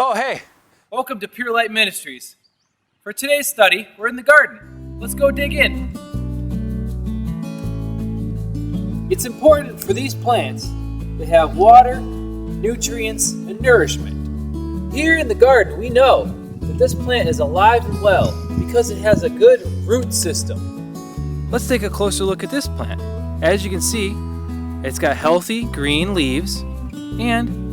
Oh, hey, welcome to Pure Light Ministries. For today's study, we're in the garden. Let's go dig in. It's important for these plants to have water, nutrients, and nourishment. Here in the garden, we know that this plant is alive and well because it has a good root system. Let's take a closer look at this plant. As you can see, it's got healthy green leaves, and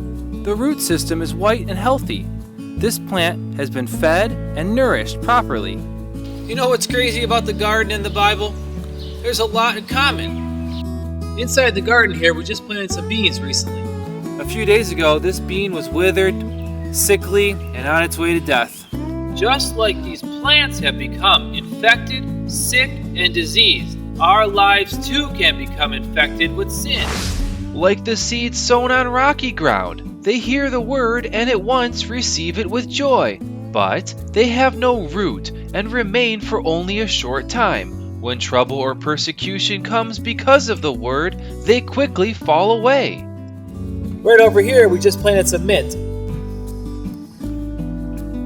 the root system is white and healthy. This plant has been fed and nourished properly. You know what's crazy about the garden and the Bible? There's a lot in common. Inside the garden here, we just planted some beans recently. A few days ago, this bean was withered, sickly, and on its way to death. Just like these plants have become infected, sick, and diseased, our lives too can become infected with sin. Like the seeds sown on rocky ground, they hear the word and at once receive it with joy. But they have no root and remain for only a short time. When trouble or persecution comes because of the word, they quickly fall away. Right over here, we just planted some mint.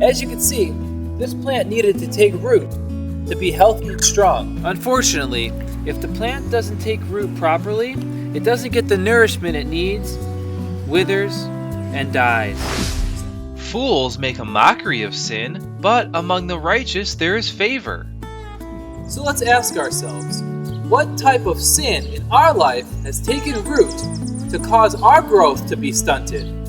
As you can see, this plant needed to take root to be healthy and strong. Unfortunately, if the plant doesn't take root properly, it doesn't get the nourishment it needs, withers, and dies. Fools make a mockery of sin, but among the righteous there is favor. So let's ask ourselves, what type of sin in our life has taken root to cause our growth to be stunted?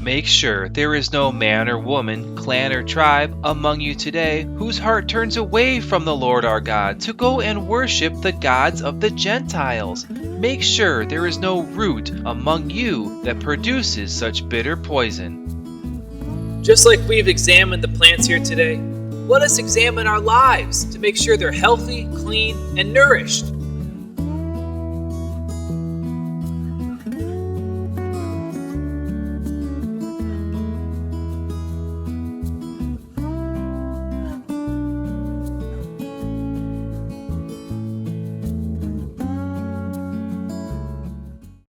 Make sure there is no man or woman, clan or tribe among you today whose heart turns away from the Lord our God to go and worship the gods of the Gentiles. Make sure there is no root among you that produces such bitter poison. Just like we've examined the plants here today, let us examine our lives to make sure they're healthy, clean, and nourished.